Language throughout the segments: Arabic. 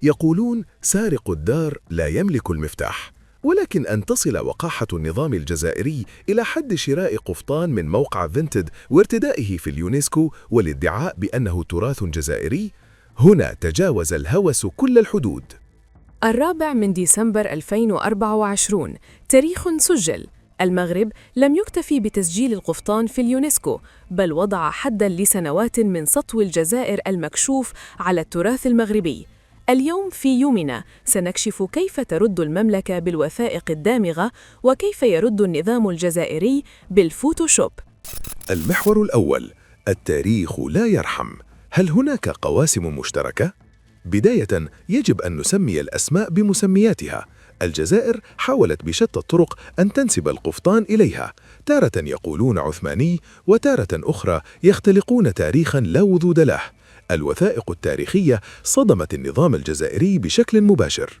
يقولون سارق الدار لا يملك المفتاح، ولكن أن تصل وقاحة النظام الجزائري إلى حد شراء قفطان من موقع فينتد وارتدائه في اليونسكو والادعاء بأنه تراث جزائري، هنا تجاوز الهوس كل الحدود. 4 ديسمبر 2024 تاريخ سجل. المغرب لم يكتفي بتسجيل القفطان في اليونسكو، بل وضع حداً لسنوات من سطو الجزائر المكشوف على التراث المغربي. اليوم في يومنا سنكشف كيف ترد المملكة بالوثائق الدامغة، وكيف يرد النظام الجزائري بالفوتوشوب. المحور الأول: التاريخ لا يرحم. هل هناك قواسم مشتركة؟ بداية يجب أن نسمي الأسماء بمسمياتها. الجزائر حاولت بشتى الطرق أن تنسب القفطان إليها، تارة يقولون عثماني وتارة أخرى يختلقون تاريخاً لا وجود له. الوثائق التاريخية صدمت النظام الجزائري بشكل مباشر.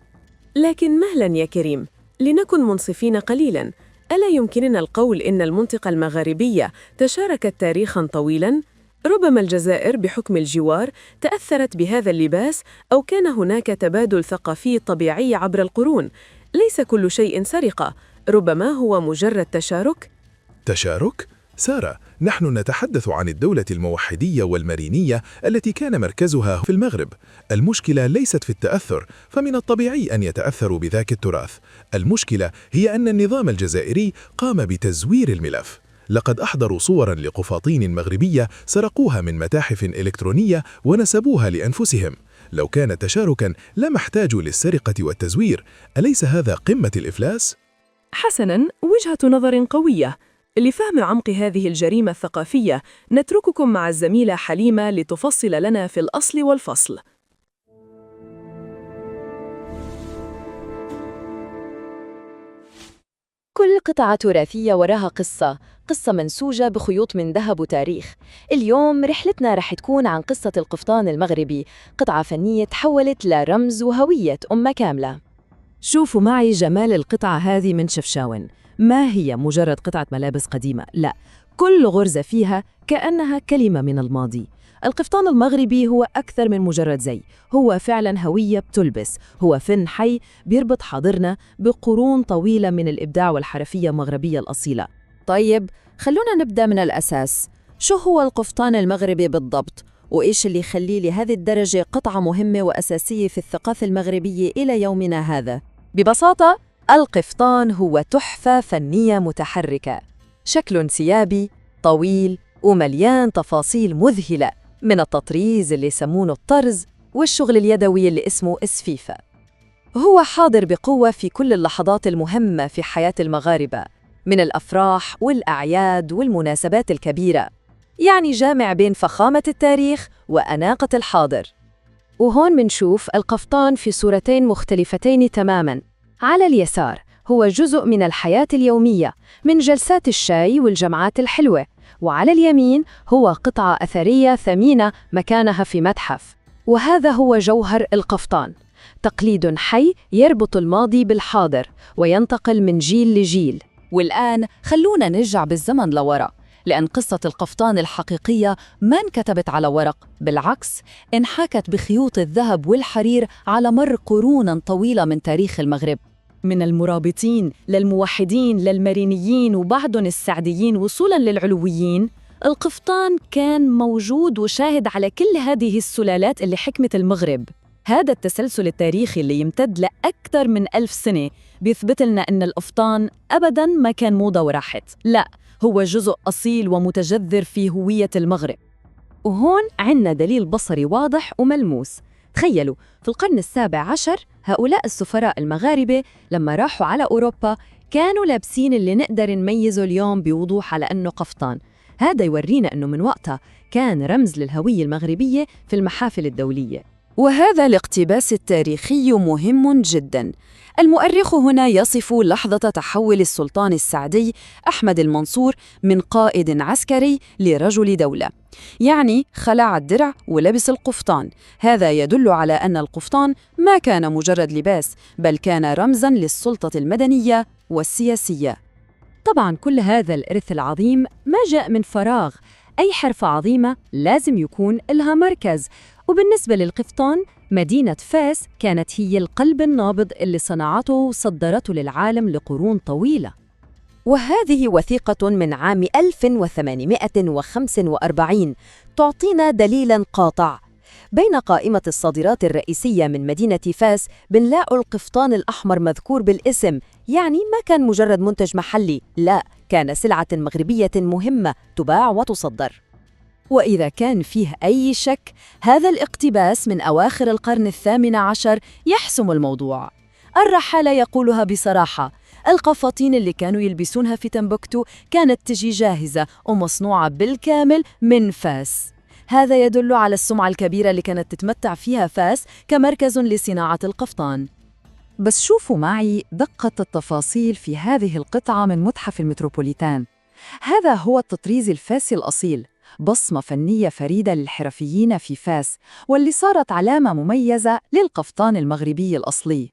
لكن مهلاً يا كريم، لنكن منصفين قليلاً. ألا يمكننا القول إن المنطقة المغاربية تشاركت تاريخاً طويلاً؟ ربما الجزائر بحكم الجوار تأثرت بهذا اللباس، أو كان هناك تبادل ثقافي طبيعي عبر القرون. ليس كل شيء سرقة، ربما هو مجرد تشارك. تشارك؟ سارة، نحن نتحدث عن الدولة الموحدية والمرينية التي كان مركزها في المغرب. المشكلة ليست في التأثر، فمن الطبيعي أن يتأثروا بذاك التراث. المشكلة هي أن النظام الجزائري قام بتزوير الملف. لقد أحضروا صوراً لقفاطين مغربية سرقوها من متاحف إلكترونية ونسبوها لأنفسهم. لو كان تشاركاً لما احتاجوا للسرقة والتزوير. أليس هذا قمة الإفلاس؟ حسناً، وجهة نظر قوية. لفهم عمق هذه الجريمة الثقافية نترككم مع الزميلة حليمة لتفصل لنا في الأصل والفصل. كل قطعة تراثية وراها قصة منسوجة بخيوط من ذهب وتاريخ. اليوم رحلتنا رح تكون عن قصة القفطان المغربي، قطعة فنية تحولت لرمز وهوية أمة كاملة. شوفوا معي جمال القطعة هذه من شفشاون. ما هي مجرد قطعة ملابس قديمة، لا، كل غرزة فيها كأنها كلمة من الماضي. القفطان المغربي هو أكثر من مجرد زي، هو فعلا هوية بتلبس، هو فن حي بيربط حاضرنا بقرون طويلة من الإبداع والحرفية المغربية الأصيلة. طيب، خلونا نبدأ من الأساس. شو هو القفطان المغربي بالضبط؟ وإيش اللي يخليه لهذه الدرجة قطعة مهمة وأساسية في الثقافة المغربية إلى يومنا هذا؟ ببساطة، القفطان هو تحفة فنية متحركة، شكل انسيابي طويل ومليان تفاصيل مذهلة، من التطريز اللي يسمونه الطرز والشغل اليدوي اللي اسمه اسفيفة. هو حاضر بقوة في كل اللحظات المهمة في حياة المغاربة، من الأفراح والأعياد والمناسبات الكبيرة، يعني جامع بين فخامة التاريخ وأناقة الحاضر. وهون منشوف القفطان في صورتين مختلفتين تماماً. على اليسار هو جزء من الحياة اليومية، من جلسات الشاي والجمعات الحلوة، وعلى اليمين هو قطعة أثرية ثمينة مكانها في متحف. وهذا هو جوهر القفطان، تقليد حي يربط الماضي بالحاضر وينتقل من جيل لجيل. والآن خلونا نرجع بالزمن لورا، لأن قصة القفطان الحقيقية ما انكتبت على ورق، بالعكس انحكت بخيوط الذهب والحرير على مر قرون طويلة من تاريخ المغرب. من المرابطين للموحدين للمرينيين وبعضهم السعديين وصولاً للعلويين، القفطان كان موجود وشاهد على كل هذه السلالات اللي حكمت المغرب. هذا التسلسل التاريخي اللي يمتد لأكثر من 1000 سنة بيثبت لنا أن القفطان أبداً ما كان موضة وراحت، لا، هو جزء أصيل ومتجذر في هوية المغرب. وهون عندنا دليل بصري واضح وملموس. تخيلوا، في القرن ال17 هؤلاء السفراء المغاربة لما راحوا على أوروبا كانوا لابسين اللي نقدر نميزه اليوم بوضوح على أنه قفطان. هذا يورينا أنه من وقتها كان رمز للهوية المغربية في المحافل الدولية. وهذا الاقتباس التاريخي مهم جداً. المؤرخ هنا يصف لحظة تحول السلطان السعدي أحمد المنصور من قائد عسكري لرجل دولة، يعني خلع الدرع ولبس القفطان. هذا يدل على أن القفطان ما كان مجرد لباس، بل كان رمزاً للسلطة المدنية والسياسية. طبعاً كل هذا الإرث العظيم ما جاء من فراغ. أي حرفة عظيمة لازم يكون لها مركز، وبالنسبة للقفطان مدينة فاس كانت هي القلب النابض اللي صنعته وصدرته للعالم لقرون طويلة. وهذه وثيقة من عام 1845 تعطينا دليلاً قاطع. بين قائمة الصادرات الرئيسية من مدينة فاس بنلاقي القفطان الأحمر مذكور بالاسم، يعني ما كان مجرد منتج محلي، لا، كان سلعة مغربية مهمة تباع وتصدر. وإذا كان فيه أي شك، هذا الاقتباس من أواخر القرن ال18 يحسم الموضوع. الرحالة يقولها بصراحة، القفاطين اللي كانوا يلبسونها في تمبكتو كانت تجي جاهزة ومصنوعة بالكامل من فاس. هذا يدل على السمعة الكبيرة اللي كانت تتمتع فيها فاس كمركز لصناعة القفطان. بس شوفوا معي دقة التفاصيل في هذه القطعة من متحف المتروبوليتان. هذا هو التطريز الفاسي الأصيل، بصمة فنية فريدة للحرفيين في فاس، واللي صارت علامة مميزة للقفطان المغربي الأصلي.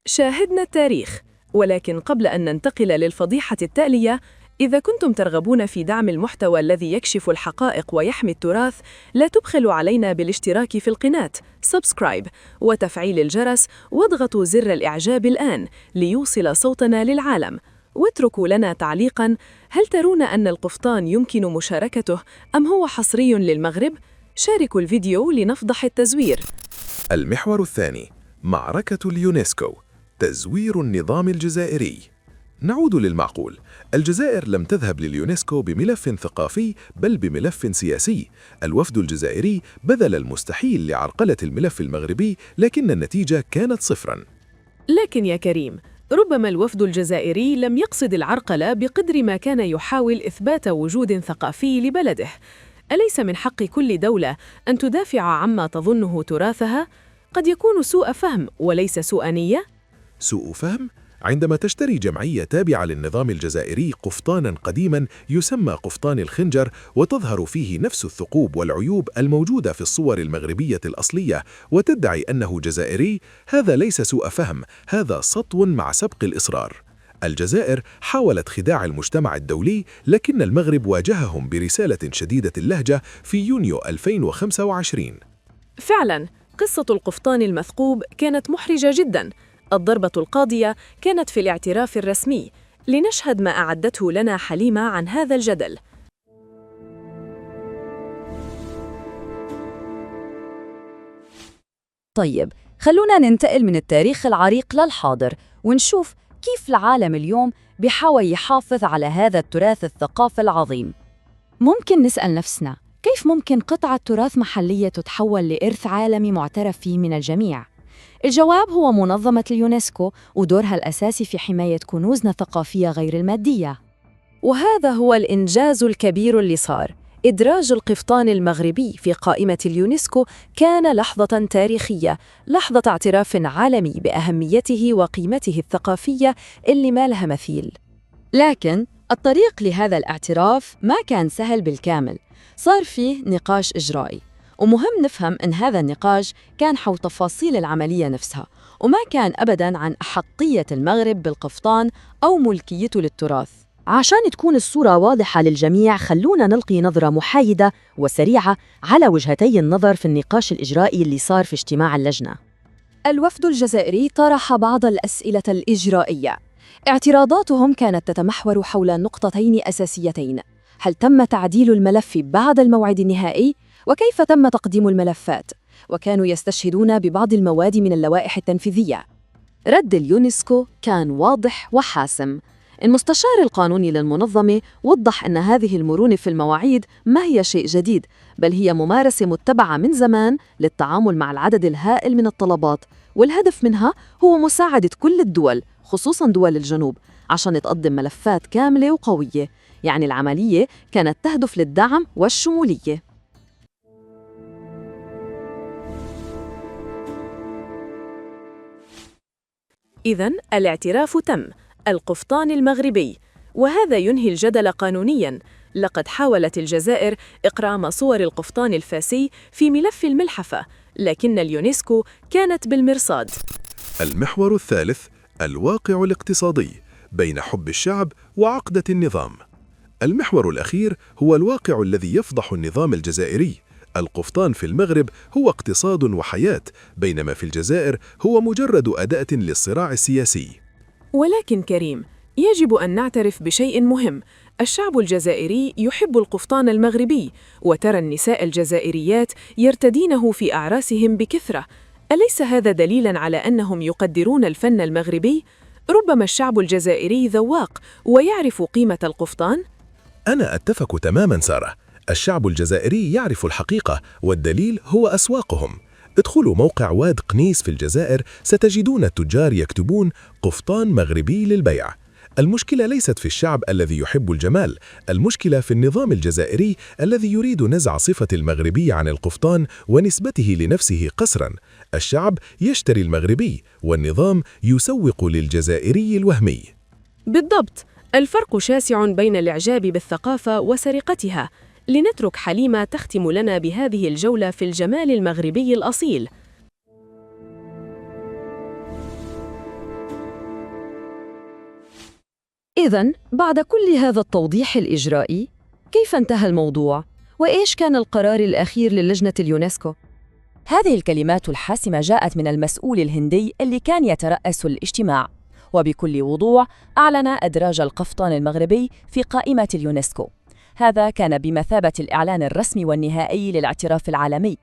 شاهدنا التاريخ، ولكن قبل أن ننتقل للفضيحة التالية، إذا كنتم ترغبون في دعم المحتوى الذي يكشف الحقائق ويحمي التراث، لا تبخلوا علينا بالاشتراك في القناة، سبسكرايب وتفعيل الجرس، واضغطوا زر الإعجاب الآن ليوصل صوتنا للعالم. واتركوا لنا تعليقاً، هل ترون أن القفطان يمكن مشاركته أم هو حصري للمغرب؟ شاركوا الفيديو لنفضح التزوير. المحور الثاني: معركة اليونسكو، تزوير النظام الجزائري. نعود للمعقول، الجزائر لم تذهب لليونسكو بملف ثقافي بل بملف سياسي. الوفد الجزائري بذل المستحيل لعرقلة الملف المغربي، لكن النتيجة كانت صفراً. لكن يا كريم، ربما الوفد الجزائري لم يقصد العرقلة بقدر ما كان يحاول إثبات وجود ثقافي لبلده. أليس من حق كل دولة أن تدافع عما تظنه تراثها؟ قد يكون سوء فهم وليس سوء نية. سوء فهم؟ عندما تشتري جمعية تابعة للنظام الجزائري قفطاناً قديماً يسمى قفطان الخنجر، وتظهر فيه نفس الثقوب والعيوب الموجودة في الصور المغربية الأصلية، وتدعي أنه جزائري، هذا ليس سوء فهم، هذا سطو مع سبق الإصرار. الجزائر حاولت خداع المجتمع الدولي، لكن المغرب واجههم برسالة شديدة اللهجة في يونيو 2025. فعلاً، قصة القفطان المثقوب كانت محرجة جداً. الضربة القاضية كانت في الاعتراف الرسمي. لنشهد ما أعدته لنا حليمة عن هذا الجدل. طيب، خلونا ننتقل من التاريخ العريق للحاضر ونشوف كيف العالم اليوم بيحاول يحافظ على هذا التراث الثقافي العظيم. ممكن نسأل نفسنا، كيف ممكن قطعة تراث محلية تتحول لإرث عالمي معترف فيه من الجميع؟ الجواب هو منظمة اليونسكو ودورها الأساسي في حماية كنوزنا الثقافية غير المادية. وهذا هو الإنجاز الكبير اللي صار. إدراج القفطان المغربي في قائمة اليونسكو كان لحظة تاريخية، لحظة اعتراف عالمي بأهميته وقيمته الثقافية اللي ما لها مثيل. لكن الطريق لهذا الاعتراف ما كان سهل بالكامل، صار فيه نقاش إجرائي، ومهم نفهم أن هذا النقاش كان حول تفاصيل العملية نفسها، وما كان أبداً عن أحقية المغرب بالقفطان أو ملكيته للتراث. عشان تكون الصورة واضحة للجميع، خلونا نلقي نظرة محايدة وسريعة على وجهتي النظر في النقاش الإجرائي اللي صار في اجتماع اللجنة. الوفد الجزائري طرح بعض الأسئلة الإجرائية. اعتراضاتهم كانت تتمحور حول نقطتين أساسيتين: هل تم تعديل الملف بعد الموعد النهائي؟ وكيف تم تقديم الملفات؟ وكانوا يستشهدون ببعض المواد من اللوائح التنفيذية. رد اليونسكو كان واضح وحاسم. المستشار القانوني للمنظمة وضح أن هذه المرونة في المواعيد ما هي شيء جديد، بل هي ممارسة متبعة من زمان للتعامل مع العدد الهائل من الطلبات، والهدف منها هو مساعدة كل الدول، خصوصاً دول الجنوب، عشان تقدم ملفات كاملة وقوية. يعني العملية كانت تهدف للدعم والشمولية. إذن الاعتراف تم، القفطان المغربي، وهذا ينهي الجدل قانونياً. لقد حاولت الجزائر إقرام صور القفطان الفاسي في ملف الملحفة، لكن اليونسكو كانت بالمرصاد. المحور الثالث: الواقع الاقتصادي بين حب الشعب وعقدة النظام. المحور الأخير هو الواقع الذي يفضح النظام الجزائري. القفطان في المغرب هو اقتصاد وحياة، بينما في الجزائر هو مجرد أداة للصراع السياسي. ولكن كريم، يجب أن نعترف بشيء مهم. الشعب الجزائري يحب القفطان المغربي، وترى النساء الجزائريات يرتدينه في أعراسهم بكثرة. أليس هذا دليلاً على أنهم يقدرون الفن المغربي؟ ربما الشعب الجزائري ذواق ويعرف قيمة القفطان؟ أنا أتفق تماماً سارة. الشعب الجزائري يعرف الحقيقة، والدليل هو أسواقهم. ادخلوا موقع واد قنيس في الجزائر، ستجدون التجار يكتبون قفطان مغربي للبيع. المشكلة ليست في الشعب الذي يحب الجمال، المشكلة في النظام الجزائري الذي يريد نزع صفة المغربي عن القفطان ونسبته لنفسه قسراً. الشعب يشتري المغربي، والنظام يسوق للجزائري الوهمي. بالضبط، الفرق شاسع بين الإعجاب بالثقافة وسرقتها. لنترك حليمة تختم لنا بهذه الجولة في الجمال المغربي الأصيل. إذن بعد كل هذا التوضيح الإجرائي، كيف انتهى الموضوع؟ وإيش كان القرار الأخير للجنة اليونسكو؟ هذه الكلمات الحاسمة جاءت من المسؤول الهندي اللي كان يترأس الاجتماع، وبكل وضوح أعلن إدراج القفطان المغربي في قائمة اليونسكو. هذا كان بمثابة الإعلان الرسمي والنهائي للاعتراف العالمي.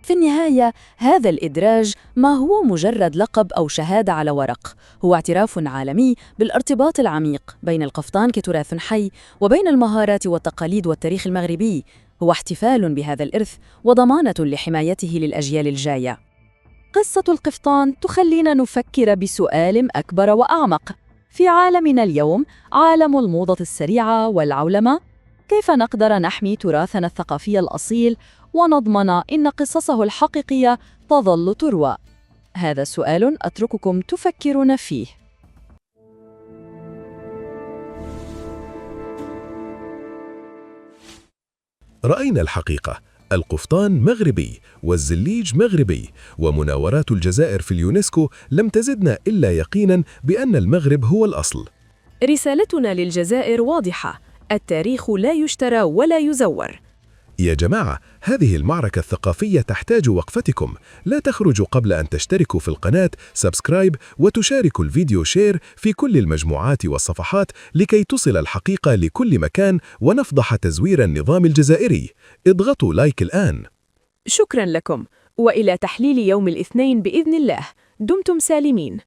في النهاية، هذا الإدراج ما هو مجرد لقب أو شهادة على ورق، هو اعتراف عالمي بالارتباط العميق بين القفطان كتراث حي وبين المهارات والتقاليد والتاريخ المغربي. هو احتفال بهذا الإرث وضمانة لحمايته للأجيال الجاية. قصة القفطان تخلينا نفكر بسؤال أكبر وأعمق. في عالمنا اليوم، عالم الموضة السريعة والعولمة، كيف نقدر نحمي تراثنا الثقافي الأصيل ونضمن إن قصصه الحقيقية تظل تروى؟ هذا سؤال أترككم تفكرون فيه. رأينا الحقيقة. القفطان مغربي، والزليج مغربي، ومناورات الجزائر في اليونسكو لم تزدنا إلا يقيناً بأن المغرب هو الأصل. رسالتنا للجزائر واضحة: التاريخ لا يشترى ولا يزور. يا جماعة، هذه المعركة الثقافية تحتاج وقفتكم. لا تخرجوا قبل أن تشتركوا في القناة، سبسكرايب، وتشاركوا الفيديو شير في كل المجموعات والصفحات لكي تصل الحقيقة لكل مكان ونفضح تزوير النظام الجزائري. اضغطوا لايك الآن. شكراً لكم، وإلى تحليل يوم الاثنين بإذن الله. دمتم سالمين.